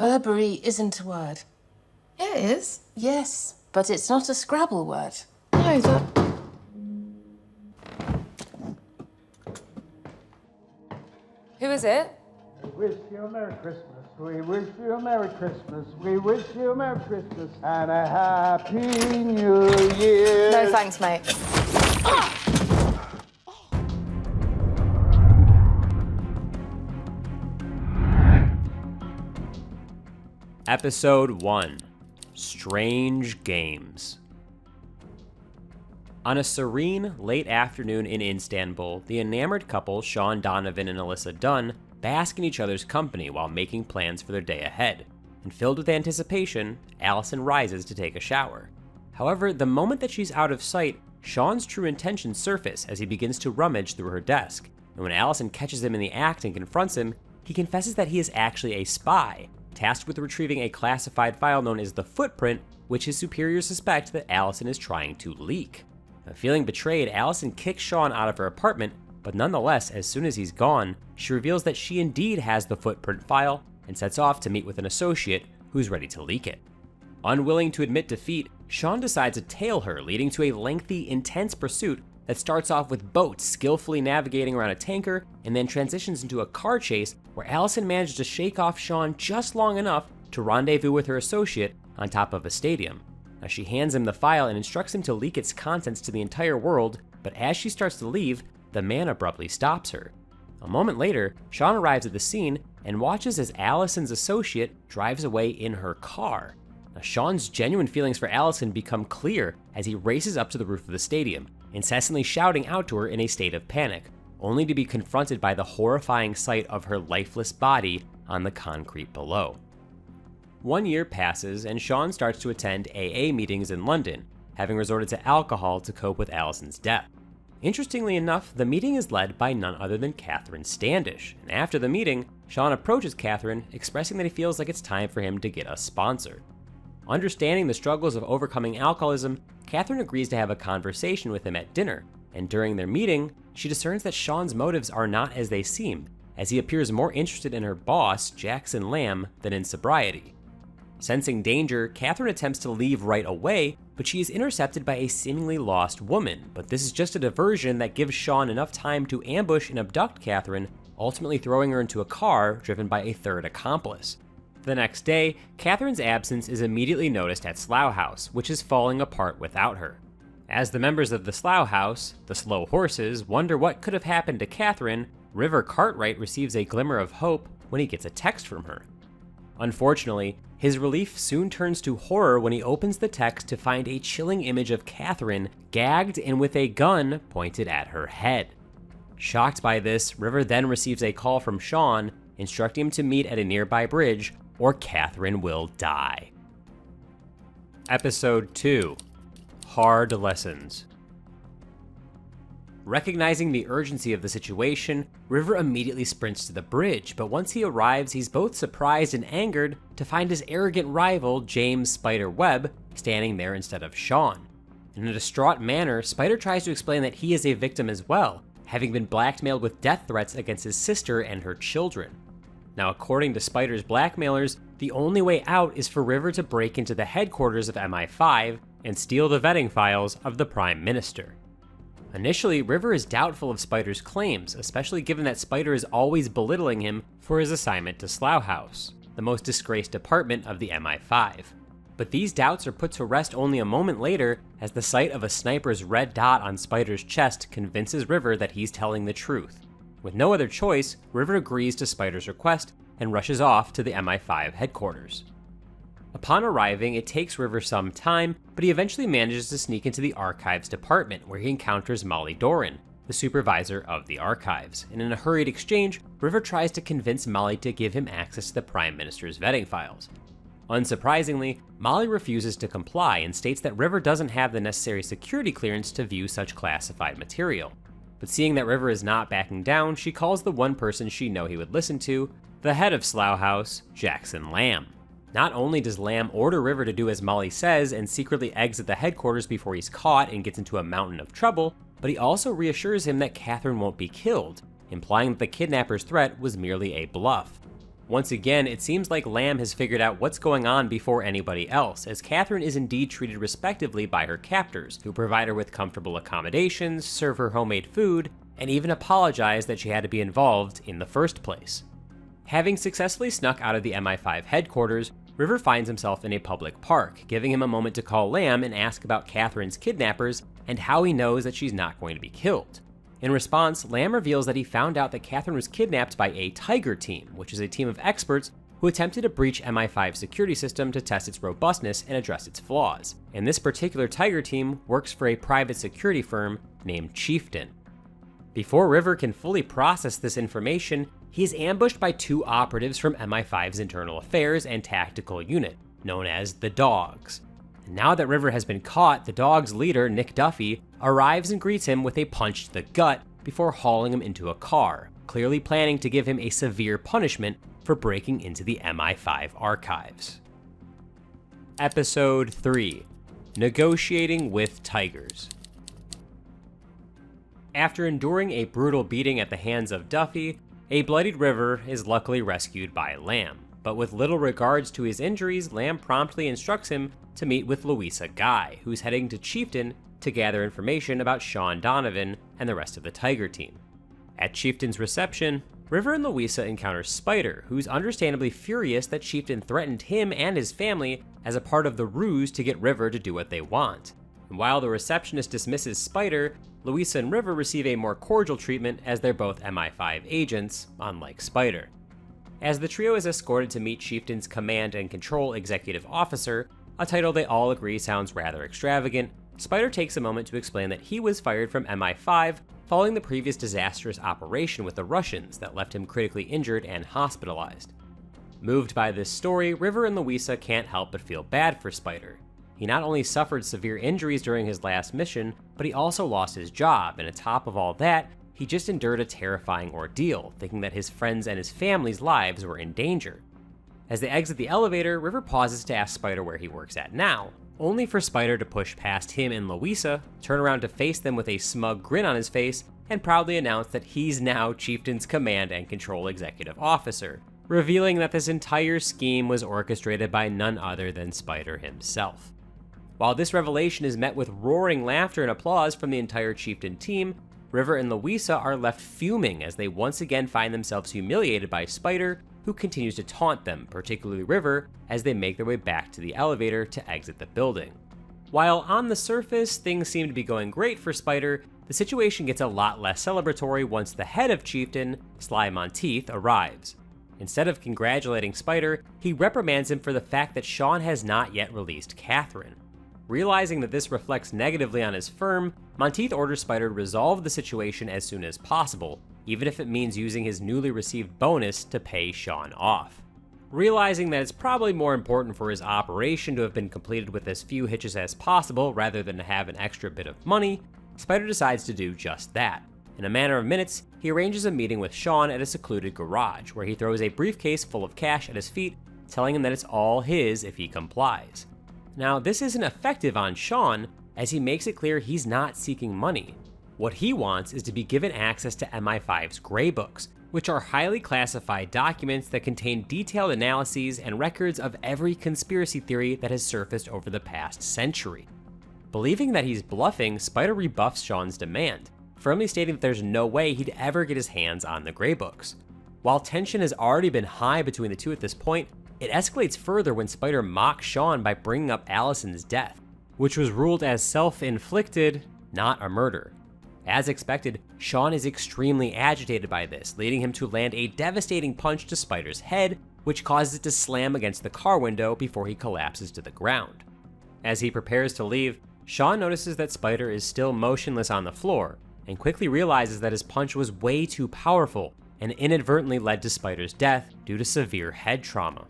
Herbery isn't a word. Yeah, it is. Yes, but it's not a Scrabble word. No, that... Who is it? We wish you a Merry Christmas. We wish you a Merry Christmas. We wish you a Merry Christmas and a Happy New Year. No thanks, mate. Episode 1. Strange Games. On a serene, late afternoon in Istanbul, the enamored couple, Sean Donovan and Alyssa Dunn, bask in each other's company while making plans for their day ahead. And filled with anticipation, Allison rises to take a shower. However, the moment that she's out of sight, Sean's true intentions surface as he begins to rummage through her desk. And when Allison catches him in the act and confronts him, he confesses that he is actually a spy, tasked with retrieving a classified file known as the Footprint, which his superiors suspect that Allison is trying to leak. Now, feeling betrayed, Allison kicks Sean out of her apartment, but nonetheless, as soon as he's gone, she reveals that she indeed has the Footprint file and sets off to meet with an associate who's ready to leak it. Unwilling to admit defeat, Sean decides to tail her, leading to a lengthy, intense pursuit that starts off with boats skillfully navigating around a tanker and then transitions into a car chase where Allison manages to shake off Sean just long enough to rendezvous with her associate on top of a stadium. Now, she hands him the file and instructs him to leak its contents to the entire world, but as she starts to leave, the man abruptly stops her. A moment later, Sean arrives at the scene and watches as Allison's associate drives away in her car. Now, Sean's genuine feelings for Allison become clear as he races up to the roof of the stadium, incessantly shouting out to her in a state of panic, only to be confronted by the horrifying sight of her lifeless body on the concrete below. 1 year passes and Sean starts to attend AA meetings in London, having resorted to alcohol to cope with Allison's death. Interestingly enough, the meeting is led by none other than Catherine Standish, and after the meeting, Sean approaches Catherine, expressing that he feels like it's time for him to get a sponsor. Understanding the struggles of overcoming alcoholism, Catherine agrees to have a conversation with him at dinner, and during their meeting, she discerns that Sean's motives are not as they seem, as he appears more interested in her boss, Jackson Lamb, than in sobriety. Sensing danger, Catherine attempts to leave right away, but she is intercepted by a seemingly lost woman, but this is just a diversion that gives Sean enough time to ambush and abduct Catherine, ultimately throwing her into a car driven by a third accomplice. The next day, Catherine's absence is immediately noticed at Slough House, which is falling apart without her. As the members of the Slough House, the slow horses, wonder what could have happened to Catherine, River Cartwright receives a glimmer of hope when he gets a text from her. Unfortunately, his relief soon turns to horror when he opens the text to find a chilling image of Catherine gagged and with a gun pointed at her head. Shocked by this, River then receives a call from Sean, instructing him to meet at a nearby bridge, or Catherine will die. Episode 2. Hard Lessons. Recognizing the urgency of the situation, River immediately sprints to the bridge, but once he arrives, he's both surprised and angered to find his arrogant rival, James Spider Webb, standing there instead of Sean. In a distraught manner, Spider tries to explain that he is a victim as well, having been blackmailed with death threats against his sister and her children. Now, according to Spider's blackmailers, the only way out is for River to break into the headquarters of MI5 and steal the vetting files of the Prime Minister. Initially, River is doubtful of Spider's claims, especially given that Spider is always belittling him for his assignment to Slough House, the most disgraced department of the MI5. But these doubts are put to rest only a moment later as the sight of a sniper's red dot on Spider's chest convinces River that he's telling the truth. With no other choice, River agrees to Spider's request and rushes off to the MI5 headquarters. Upon arriving, it takes River some time, but he eventually manages to sneak into the archives department where he encounters Molly Doran, the supervisor of the archives, and in a hurried exchange, River tries to convince Molly to give him access to the Prime Minister's vetting files. Unsurprisingly, Molly refuses to comply and states that River doesn't have the necessary security clearance to view such classified material. But seeing that River is not backing down, she calls the one person she knows he would listen to, the head of Slough House, Jackson Lamb. Not only does Lamb order River to do as Molly says and secretly exit the headquarters before he's caught and gets into a mountain of trouble, but he also reassures him that Catherine won't be killed, implying that the kidnapper's threat was merely a bluff. Once again, it seems like Lamb has figured out what's going on before anybody else, as Catherine is indeed treated respectively by her captors, who provide her with comfortable accommodations, serve her homemade food, and even apologize that she had to be involved in the first place. Having successfully snuck out of the MI5 headquarters, River finds himself in a public park, giving him a moment to call Lamb and ask about Catherine's kidnappers and how he knows that she's not going to be killed. In response, Lamb reveals that he found out that Catherine was kidnapped by a Tiger team, which is a team of experts who attempted to breach MI5's security system to test its robustness and address its flaws. And this particular Tiger team works for a private security firm named Chieftain. Before River can fully process this information, he is ambushed by two operatives from MI5's Internal Affairs and Tactical Unit, known as the Dogs. Now that River has been caught, the Dogs' leader, Nick Duffy, arrives and greets him with a punch to the gut before hauling him into a car, clearly planning to give him a severe punishment for breaking into the MI5 archives. Episode 3: Negotiating with Tigers. After enduring a brutal beating at the hands of Duffy, a bloodied River is luckily rescued by Lamb, but with little regards to his injuries, Lamb promptly instructs him to meet with Louisa Guy, who's heading to Chieftain to gather information about Sean Donovan and the rest of the Tiger team. At Chieftain's reception, River and Louisa encounter Spider, who's understandably furious that Chieftain threatened him and his family as a part of the ruse to get River to do what they want. And while the receptionist dismisses Spider, Louisa and River receive a more cordial treatment as they're both MI5 agents, unlike Spider. As the trio is escorted to meet Chieftain's Command and Control Executive Officer, a title they all agree sounds rather extravagant, Spider takes a moment to explain that he was fired from MI5 following the previous disastrous operation with the Russians that left him critically injured and hospitalized. Moved by this story, River and Louisa can't help but feel bad for Spider. He not only suffered severe injuries during his last mission, but he also lost his job, and on top of all that, he just endured a terrifying ordeal, thinking that his friends and his family's lives were in danger. As they exit the elevator, River pauses to ask Spider where he works at now, only for Spider to push past him and Louisa, turn around to face them with a smug grin on his face, and proudly announce that he's now Chieftain's Command and Control Executive Officer, revealing that this entire scheme was orchestrated by none other than Spider himself. While this revelation is met with roaring laughter and applause from the entire Chieftain team, River and Louisa are left fuming as they once again find themselves humiliated by Spider, who continues to taunt them, particularly River, as they make their way back to the elevator to exit the building. While on the surface, things seem to be going great for Spider, the situation gets a lot less celebratory once the head of Chieftain, Sly Monteith, arrives. Instead of congratulating Spider, he reprimands him for the fact that Sean has not yet released Catherine. Realizing that this reflects negatively on his firm, Monteith orders Spider to resolve the situation as soon as possible, even if it means using his newly received bonus to pay Sean off. Realizing that it's probably more important for his operation to have been completed with as few hitches as possible rather than to have an extra bit of money, Spider decides to do just that. In a matter of minutes, he arranges a meeting with Sean at a secluded garage, where he throws a briefcase full of cash at his feet, telling him that it's all his if he complies. Now, this isn't effective on Sean, as he makes it clear he's not seeking money. What he wants is to be given access to MI5's Grey Books, which are highly classified documents that contain detailed analyses and records of every conspiracy theory that has surfaced over the past century. Believing that he's bluffing, Spider rebuffs Sean's demand, firmly stating that there's no way he'd ever get his hands on the Grey Books. While tension has already been high between the two at this point, it escalates further when Spider mocks Sean by bringing up Allison's death, which was ruled as self-inflicted, not a murder. As expected, Sean is extremely agitated by this, leading him to land a devastating punch to Spider's head, which causes it to slam against the car window before he collapses to the ground. As he prepares to leave, Sean notices that Spider is still motionless on the floor, and quickly realizes that his punch was way too powerful and inadvertently led to Spider's death due to severe head trauma.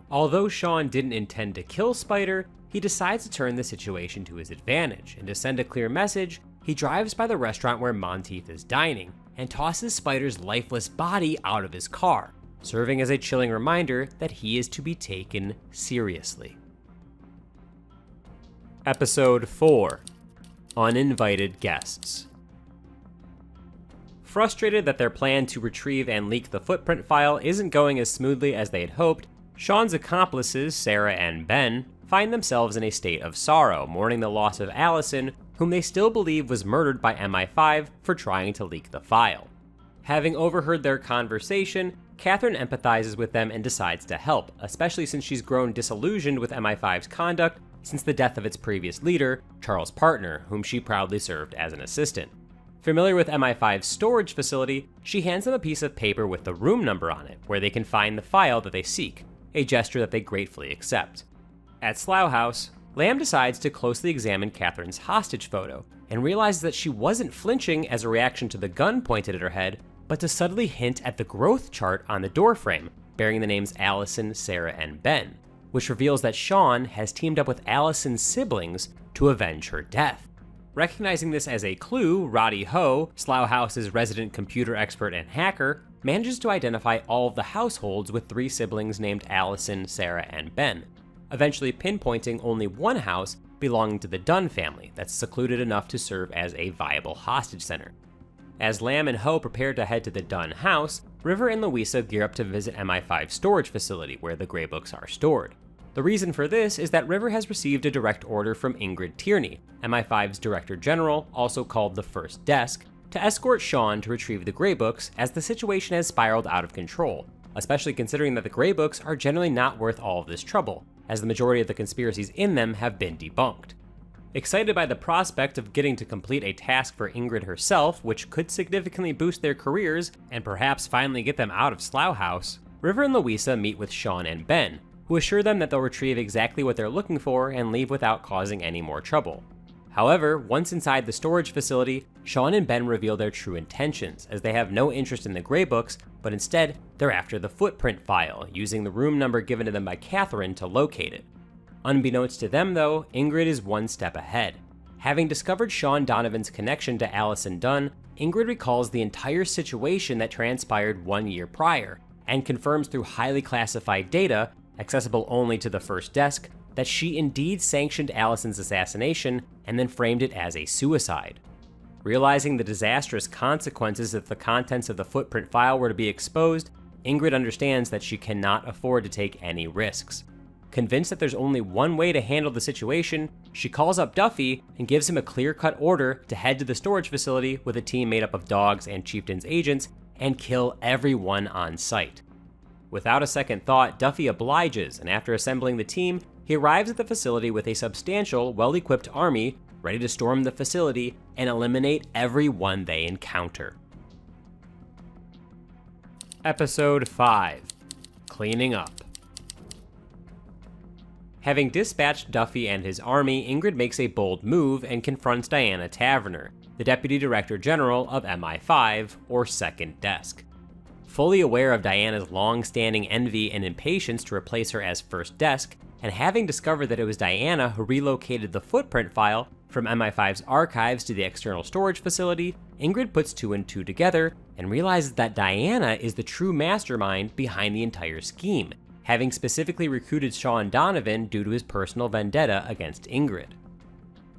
Although Sean didn't intend to kill Spider, he decides to turn the situation to his advantage, and to send a clear message, he drives by the restaurant where Monteith is dining, and tosses Spider's lifeless body out of his car, serving as a chilling reminder that he is to be taken seriously. Episode 4: Uninvited Guests. Frustrated that their plan to retrieve and leak the footprint file isn't going as smoothly as they had hoped, Sean's accomplices, Sarah and Ben, find themselves in a state of sorrow, mourning the loss of Allison, whom they still believe was murdered by MI5 for trying to leak the file. Having overheard their conversation, Catherine empathizes with them and decides to help, especially since she's grown disillusioned with MI5's conduct since the death of its previous leader, Charles Partner, whom she proudly served as an assistant. Familiar with MI5's storage facility, she hands them a piece of paper with the room number on it, where they can find the file that they seek, a gesture that they gratefully accept. At Slough House, Lamb decides to closely examine Catherine's hostage photo, and realizes that she wasn't flinching as a reaction to the gun pointed at her head, but to subtly hint at the growth chart on the doorframe, bearing the names Allison, Sarah, and Ben, which reveals that Sean has teamed up with Allison's siblings to avenge her death. Recognizing this as a clue, Roddy Ho, Slough House's resident computer expert and hacker, manages to identify all of the households with 3 siblings named Allison, Sarah, and Ben, eventually pinpointing only one house belonging to the Dunn family that's secluded enough to serve as a viable hostage center. As Lamb and Ho prepare to head to the Dunn house, River and Louisa gear up to visit MI5's storage facility where the Grey Books are stored. The reason for this is that River has received a direct order from Ingrid Tierney, MI5's Director General, also called the First Desk, to escort Sean to retrieve the Grey Books as the situation has spiraled out of control, especially considering that the Grey Books are generally not worth all of this trouble, as the majority of the conspiracies in them have been debunked. Excited by the prospect of getting to complete a task for Ingrid herself, which could significantly boost their careers and perhaps finally get them out of Slough House, River and Louisa meet with Sean and Ben, who assure them that they'll retrieve exactly what they're looking for and leave without causing any more trouble. However, once inside the storage facility, Sean and Ben reveal their true intentions, as they have no interest in the Grey Books, but instead, they're after the footprint file, using the room number given to them by Catherine to locate it. Unbeknownst to them, though, Ingrid is one step ahead. Having discovered Sean Donovan's connection to Allison Dunn, Ingrid recalls the entire situation that transpired 1 year prior, and confirms through highly classified data, accessible only to the First Desk, that she indeed sanctioned Allison's assassination and then framed it as a suicide. Realizing the disastrous consequences if the contents of the footprint file were to be exposed, Ingrid understands that she cannot afford to take any risks. Convinced that there's only one way to handle the situation, she calls up Duffy and gives him a clear-cut order to head to the storage facility with a team made up of dogs and Chieftain's agents and kill everyone on site. Without a second thought, Duffy obliges, and after assembling the team, he arrives at the facility with a substantial, well-equipped army ready to storm the facility and eliminate everyone they encounter. Episode 5: Cleaning Up. Having dispatched Duffy and his army, Ingrid makes a bold move and confronts Diana Taverner, the Deputy Director General of MI5, or Second Desk. Fully aware of Diana's long-standing envy and impatience to replace her as First Desk, and having discovered that it was Diana who relocated the footprint file from MI5's archives to the external storage facility, Ingrid puts 2 and 2 together and realizes that Diana is the true mastermind behind the entire scheme, having specifically recruited Sean Donovan due to his personal vendetta against Ingrid.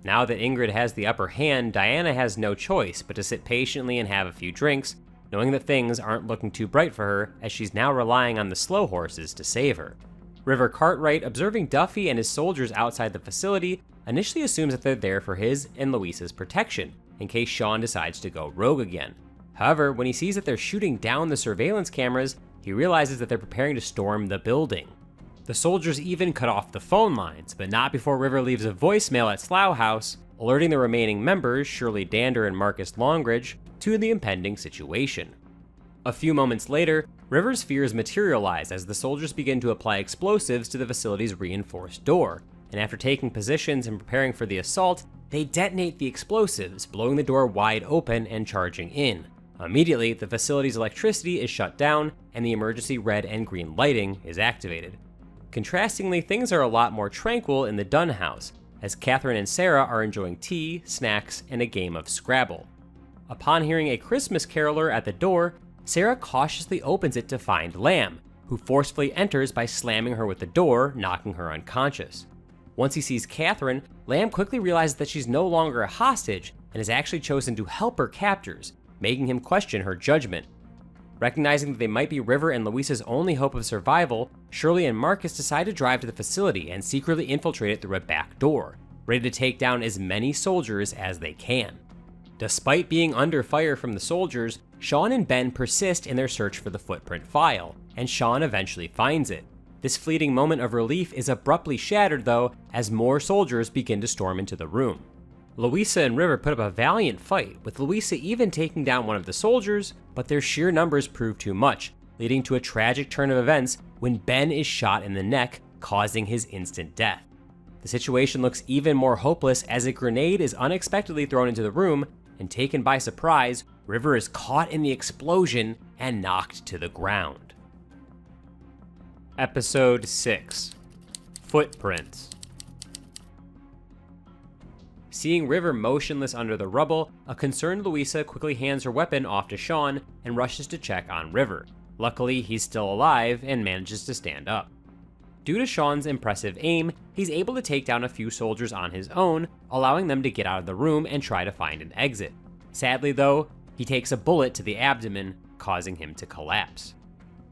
Now that Ingrid has the upper hand, Diana has no choice but to sit patiently and have a few drinks, knowing that things aren't looking too bright for her as she's now relying on the slow horses to save her. River Cartwright, observing Duffy and his soldiers outside the facility, initially assumes that they're there for his and Louisa's protection, in case Sean decides to go rogue again. However, when he sees that they're shooting down the surveillance cameras, he realizes that they're preparing to storm the building. The soldiers even cut off the phone lines, but not before River leaves a voicemail at Slough House, alerting the remaining members, Shirley Dander and Marcus Longridge, to the impending situation. A few moments later, River's fears materialize as the soldiers begin to apply explosives to the facility's reinforced door, and after taking positions and preparing for the assault, they detonate the explosives, blowing the door wide open and charging in. Immediately, the facility's electricity is shut down, and the emergency red and green lighting is activated. Contrastingly, things are a lot more tranquil in the Dunn house, as Catherine and Sarah are enjoying tea, snacks, and a game of Scrabble. Upon hearing a Christmas caroler at the door, Sarah cautiously opens it to find Lamb, who forcefully enters by slamming her with the door, knocking her unconscious. Once he sees Catherine, Lamb quickly realizes that she's no longer a hostage and has actually chosen to help her captors, making him question her judgment. Recognizing that they might be River and Louisa's only hope of survival, Shirley and Marcus decide to drive to the facility and secretly infiltrate it through a back door, ready to take down as many soldiers as they can. Despite being under fire from the soldiers, Sean and Ben persist in their search for the footprint file, and Sean eventually finds it. This fleeting moment of relief is abruptly shattered, though, as more soldiers begin to storm into the room. Louisa and River put up a valiant fight, with Louisa even taking down one of the soldiers, but their sheer numbers prove too much, leading to a tragic turn of events when Ben is shot in the neck, causing his instant death. The situation looks even more hopeless as a grenade is unexpectedly thrown into the room, and taken by surprise, River is caught in the explosion and knocked to the ground. Episode 6. Footprints. Seeing River motionless under the rubble, a concerned Louisa quickly hands her weapon off to Sean and rushes to check on River. Luckily, he's still alive and manages to stand up. Due to Sean's impressive aim, he's able to take down a few soldiers on his own, allowing them to get out of the room and try to find an exit. Sadly though, he takes a bullet to the abdomen, causing him to collapse.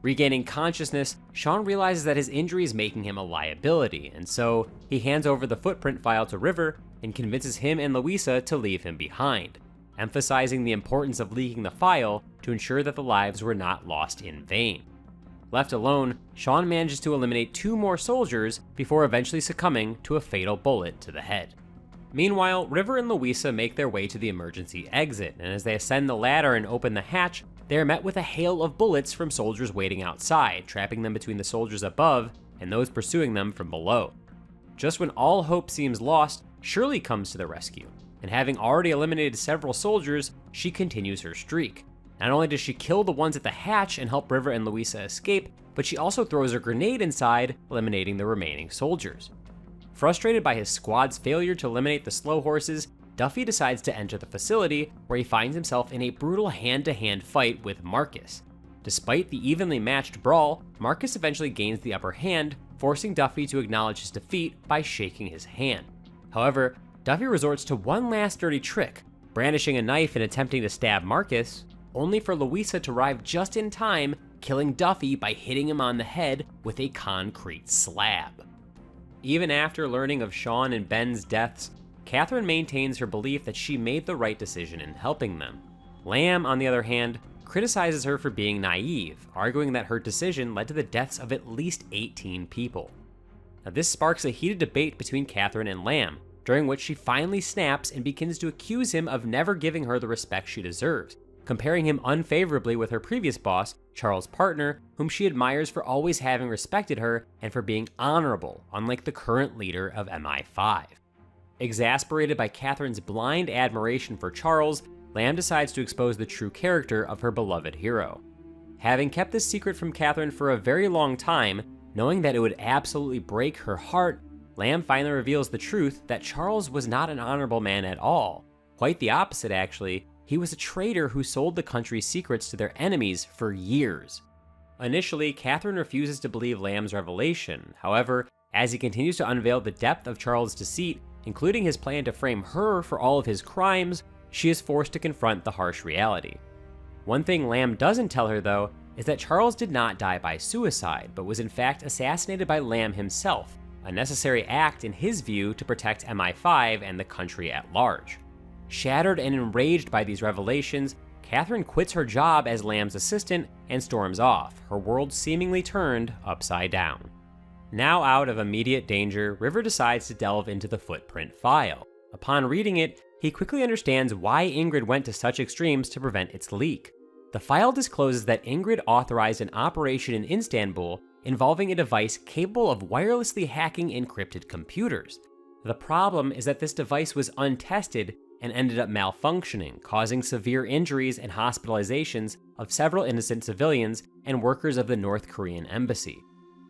Regaining consciousness, Sean realizes that his injury is making him a liability, and so he hands over the footprint file to River and convinces him and Louisa to leave him behind, emphasizing the importance of leaking the file to ensure that the lives were not lost in vain. Left alone, Sean manages to eliminate 2 more soldiers before eventually succumbing to a fatal bullet to the head. Meanwhile, River and Louisa make their way to the emergency exit, and as they ascend the ladder and open the hatch, they are met with a hail of bullets from soldiers waiting outside, trapping them between the soldiers above and those pursuing them from below. Just when all hope seems lost, Shirley comes to the rescue, and having already eliminated several soldiers, she continues her streak. Not only does she kill the ones at the hatch and help River and Louisa escape, but she also throws her grenade inside, eliminating the remaining soldiers. Frustrated by his squad's failure to eliminate the slow horses, Duffy decides to enter the facility, where he finds himself in a brutal hand-to-hand fight with Marcus. Despite the evenly matched brawl, Marcus eventually gains the upper hand, forcing Duffy to acknowledge his defeat by shaking his hand. However, Duffy resorts to one last dirty trick, brandishing a knife and attempting to stab Marcus, only for Louisa to arrive just in time, killing Duffy by hitting him on the head with a concrete slab. Even after learning of Sean and Ben's deaths, Catherine maintains her belief that she made the right decision in helping them. Lamb, on the other hand, criticizes her for being naive, arguing that her decision led to the deaths of at least 18 people. Now, this sparks a heated debate between Catherine and Lamb, during which she finally snaps and begins to accuse him of never giving her the respect she deserves, comparing him unfavorably with her previous boss, Charles' partner, whom she admires for always having respected her and for being honorable, unlike the current leader of MI5. Exasperated by Catherine's blind admiration for Charles, Lamb decides to expose the true character of her beloved hero. Having kept this secret from Catherine for a very long time, knowing that it would absolutely break her heart, Lamb finally reveals the truth that Charles was not an honorable man at all. Quite the opposite, actually. He was a traitor who sold the country's secrets to their enemies for years. Initially, Catherine refuses to believe Lamb's revelation. However, as he continues to unveil the depth of Charles' deceit, including his plan to frame her for all of his crimes, she is forced to confront the harsh reality. One thing Lamb doesn't tell her, though, is that Charles did not die by suicide, but was in fact assassinated by Lamb himself, a necessary act in his view to protect MI5 and the country at large. Shattered and enraged by these revelations, Catherine quits her job as Lamb's assistant and storms off, her world seemingly turned upside down. Now out of immediate danger, River decides to delve into the footprint file. Upon reading it, he quickly understands why Ingrid went to such extremes to prevent its leak. The file discloses that Ingrid authorized an operation in Istanbul involving a device capable of wirelessly hacking encrypted computers. The problem is that this device was untested and ended up malfunctioning, causing severe injuries and hospitalizations of several innocent civilians and workers of the North Korean embassy.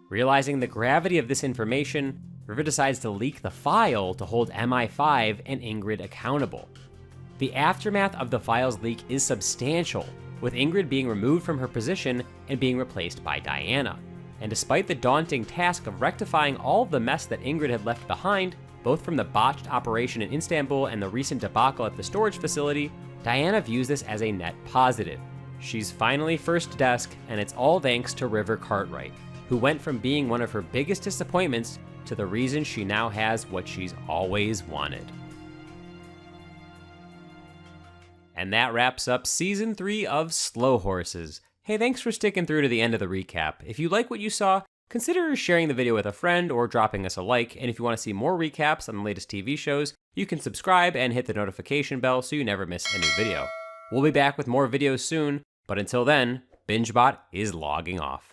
Realizing the gravity of this information, River decides to leak the file to hold MI5 and Ingrid accountable. The aftermath of the file's leak is substantial, with Ingrid being removed from her position and being replaced by Diana. And despite the daunting task of rectifying all of the mess that Ingrid had left behind, both from the botched operation in Istanbul and the recent debacle at the storage facility, Diana views this as a net positive. She's finally first desk, and it's all thanks to River Cartwright, who went from being one of her biggest disappointments to the reason she now has what she's always wanted. And that wraps up Season 3 of Slow Horses. Hey, thanks for sticking through to the end of the recap. If you like what you saw, consider sharing the video with a friend or dropping us a like, and if you want to see more recaps on the latest TV shows, you can subscribe and hit the notification bell so you never miss a new video. We'll be back with more videos soon, but until then, BingeBot is logging off.